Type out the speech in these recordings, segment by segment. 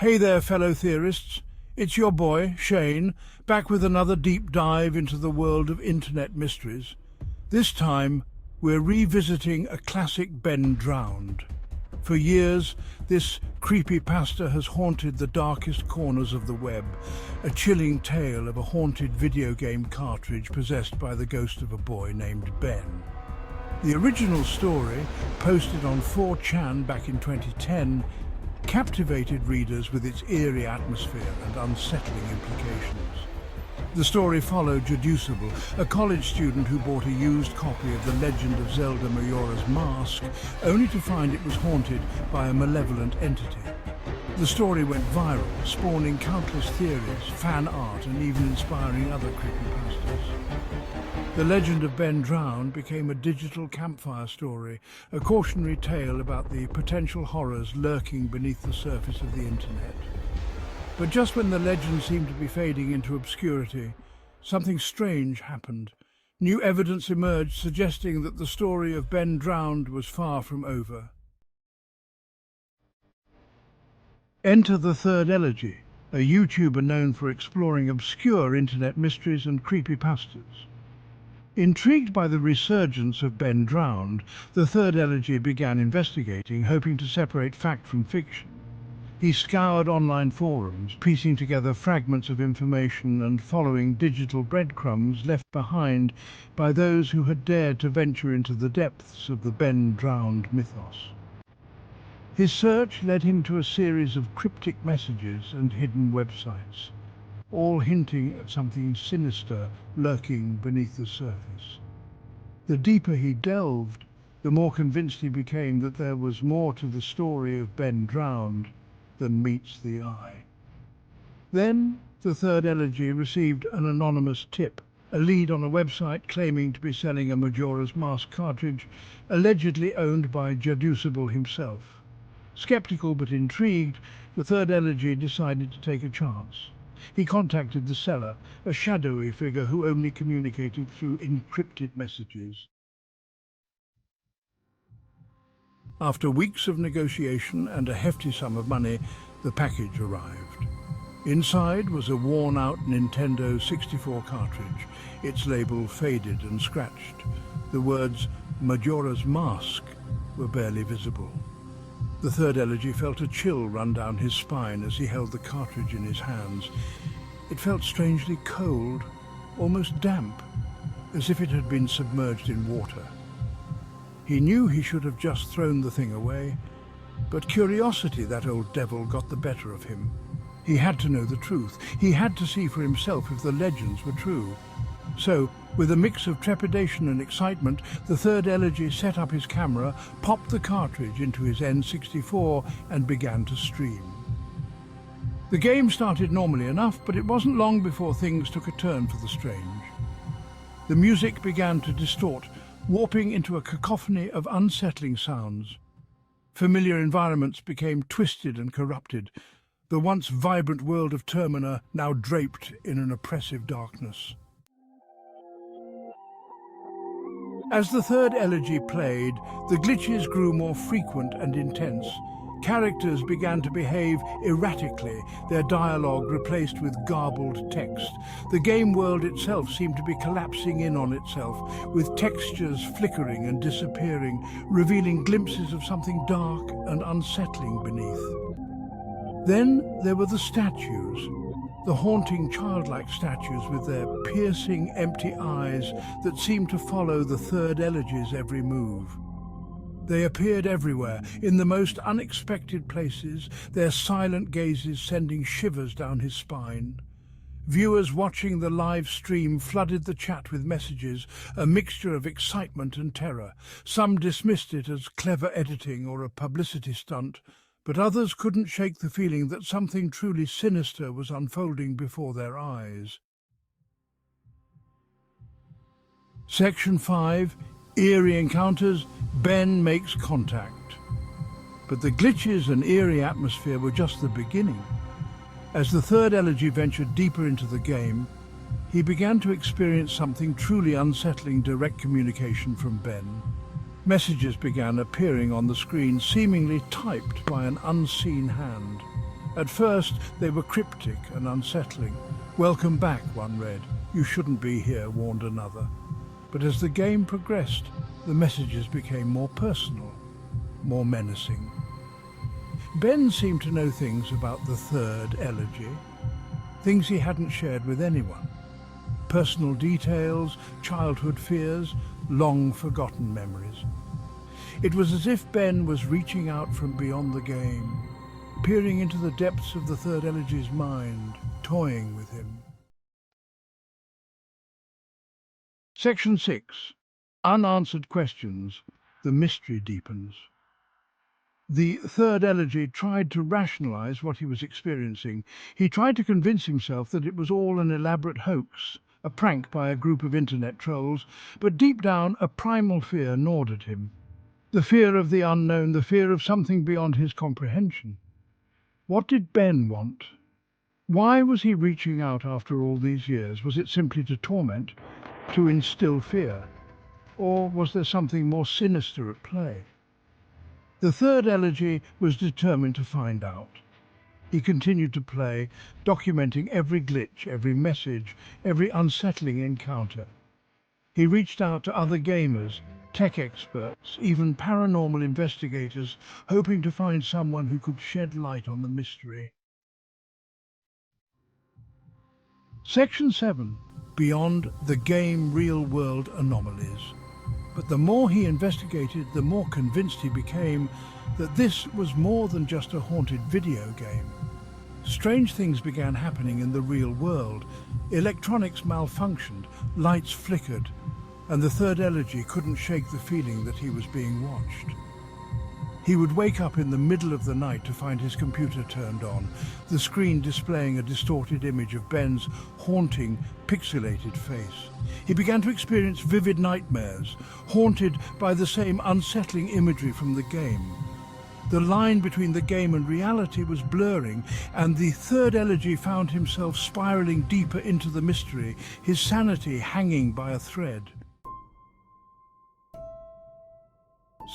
Hey there, fellow theorists. It's your boy, Shane, back with another deep dive into the world of internet mysteries. This time, we're revisiting a classic Ben Drowned. For years, this creepypasta has haunted the darkest corners of the web, a chilling tale of a haunted video game cartridge possessed by the ghost of a boy named Ben. The original story, posted on 4chan back in 2010, captivated readers with its eerie atmosphere and unsettling implications. The story followed Deducible, a college student who bought a used copy of The Legend of Zelda Majora's Mask, only to find it was haunted by a malevolent entity. The story went viral, spawning countless theories, fan art, and even inspiring other creepypastas. The Legend of Ben Drowned became a digital campfire story, a cautionary tale about the potential horrors lurking beneath the surface of the internet. But just when the legend seemed to be fading into obscurity, something strange happened. New evidence emerged suggesting that the story of Ben Drowned was far from over. Enter TheThirdElegy, a YouTuber known for exploring obscure internet mysteries and creepypastas. Intrigued by the resurgence of Ben Drowned, TheThirdElegy began investigating, hoping to separate fact from fiction. He scoured online forums, piecing together fragments of information and following digital breadcrumbs left behind by those who had dared to venture into the depths of the Ben Drowned mythos. His search led him to a series of cryptic messages and hidden websites, all hinting at something sinister lurking beneath the surface. The deeper he delved, the more convinced he became that there was more to the story of Ben Drowned than meets the eye. Then, TheThirdElegy received an anonymous tip, a lead on a website claiming to be selling a Majora's Mask cartridge, allegedly owned by Deducible himself. Skeptical but intrigued, TheThirdElegy decided to take a chance. He contacted the seller, a shadowy figure who only communicated through encrypted messages. After weeks of negotiation and a hefty sum of money, the package arrived. Inside was a worn-out Nintendo 64 cartridge, its label faded and scratched. The words Majora's Mask were barely visible. TheThirdElegy felt a chill run down his spine as he held the cartridge in his hands. It felt strangely cold, almost damp, as if it had been submerged in water. He knew he should have just thrown the thing away, but curiosity, that old devil, got the better of him. He had to know the truth. He had to see for himself if the legends were true. So, with a mix of trepidation and excitement, TheThirdElegy set up his camera, popped the cartridge into his N64 and began to stream. The game started normally enough, but it wasn't long before things took a turn for the strange. The music began to distort, warping into a cacophony of unsettling sounds. Familiar environments became twisted and corrupted, the once vibrant world of Termina now draped in an oppressive darkness. As TheThirdElegy played, the glitches grew more frequent and intense. Characters began to behave erratically, their dialogue replaced with garbled text. The game world itself seemed to be collapsing in on itself, with textures flickering and disappearing, revealing glimpses of something dark and unsettling beneath. Then there were the statues, the haunting childlike statues with their piercing, empty eyes that seemed to follow TheThirdElegy's every move. They appeared everywhere, in the most unexpected places, their silent gazes sending shivers down his spine. Viewers watching the live stream flooded the chat with messages, a mixture of excitement and terror. Some dismissed it as clever editing or a publicity stunt, but others couldn't shake the feeling that something truly sinister was unfolding before their eyes. Section 5, Eerie Encounters, Ben Makes Contact. But the glitches and eerie atmosphere were just the beginning. As TheThirdElegy ventured deeper into the game, he began to experience something truly unsettling: direct communication from Ben. Messages began appearing on the screen, seemingly typed by an unseen hand. At first, they were cryptic and unsettling. "Welcome back," one read. "You shouldn't be here," warned another. But as the game progressed, the messages became more personal, more menacing. Ben seemed to know things about the Third Elegy, things he hadn't shared with anyone. Personal details, childhood fears, long-forgotten memories. It was as if Ben was reaching out from beyond the game, peering into the depths of the Third Elegy's mind, toying with him. Section 6. Unanswered Questions. The Mystery Deepens. The Third Elegy tried to rationalize what he was experiencing. He tried to convince himself that it was all an elaborate hoax, a prank by a group of internet trolls, but deep down a primal fear gnawed at him. The fear of the unknown, the fear of something beyond his comprehension. What did Ben want? Why was he reaching out after all these years? Was it simply to torment, to instill fear? Or was there something more sinister at play? The Third Elegy was determined to find out. He continued to play, documenting every glitch, every message, every unsettling encounter. He reached out to other gamers, tech experts, even paranormal investigators, hoping to find someone who could shed light on the mystery. Section 7. Beyond the game real-world anomalies. But the more he investigated, the more convinced he became that this was more than just a haunted video game. Strange things began happening in the real world. Electronics malfunctioned, lights flickered, and the Third Elegy couldn't shake the feeling that he was being watched. He would wake up in the middle of the night to find his computer turned on, the screen displaying a distorted image of Ben's haunting, pixelated face. He began to experience vivid nightmares, haunted by the same unsettling imagery from the game. The line between the game and reality was blurring, and the Third Elegy found himself spiraling deeper into the mystery, his sanity hanging by a thread.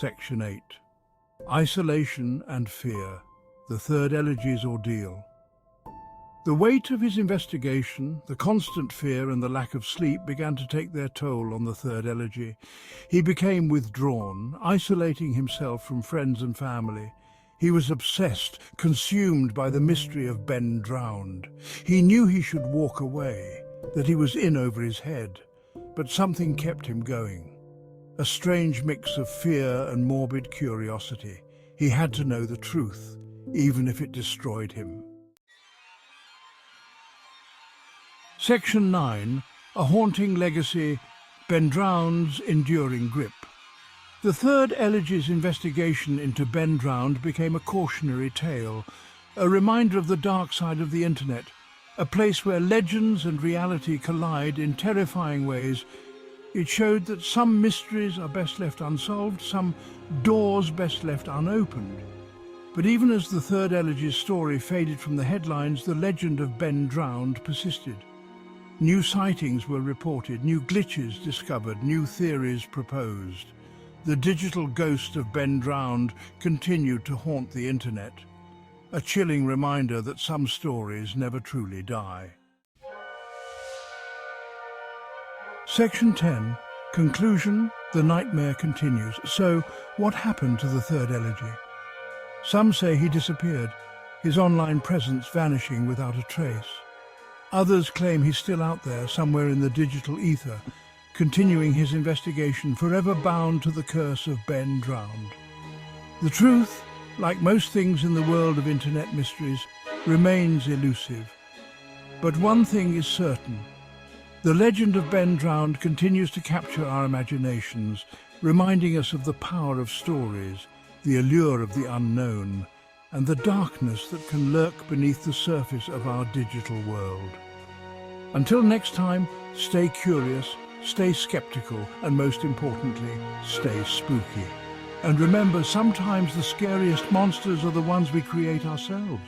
Section 8. Isolation and Fear. The Third Elegy's Ordeal. The weight of his investigation, the constant fear and the lack of sleep began to take their toll on the Third Elegy. He became withdrawn, isolating himself from friends and family. He was obsessed, consumed by the mystery of Ben Drowned. He knew he should walk away, that he was in over his head, but something kept him going. A strange mix of fear and morbid curiosity. He had to know the truth, even if it destroyed him. Section 9. A Haunting Legacy. Ben Drowned's Enduring Grip. The Third Elegy's investigation into Ben Drowned became a cautionary tale, a reminder of the dark side of the internet, a place where legends and reality collide in terrifying ways. It showed that some mysteries are best left unsolved, some doors best left unopened. But even as the Third Elegy's story faded from the headlines, the legend of Ben Drowned persisted. New sightings were reported, new glitches discovered, new theories proposed. The digital ghost of Ben Drowned continued to haunt the internet, a chilling reminder that some stories never truly die. Section 10. Conclusion. The nightmare continues. So, what happened to the Third Elegy? Some say he disappeared, his online presence vanishing without a trace. Others claim he's still out there, somewhere in the digital ether, continuing his investigation, forever bound to the curse of Ben Drowned. The truth, like most things in the world of internet mysteries, remains elusive. But one thing is certain. The legend of Ben Drowned continues to capture our imaginations, reminding us of the power of stories, the allure of the unknown, and the darkness that can lurk beneath the surface of our digital world. Until next time, stay curious, stay skeptical, and most importantly, stay spooky. And remember, sometimes the scariest monsters are the ones we create ourselves.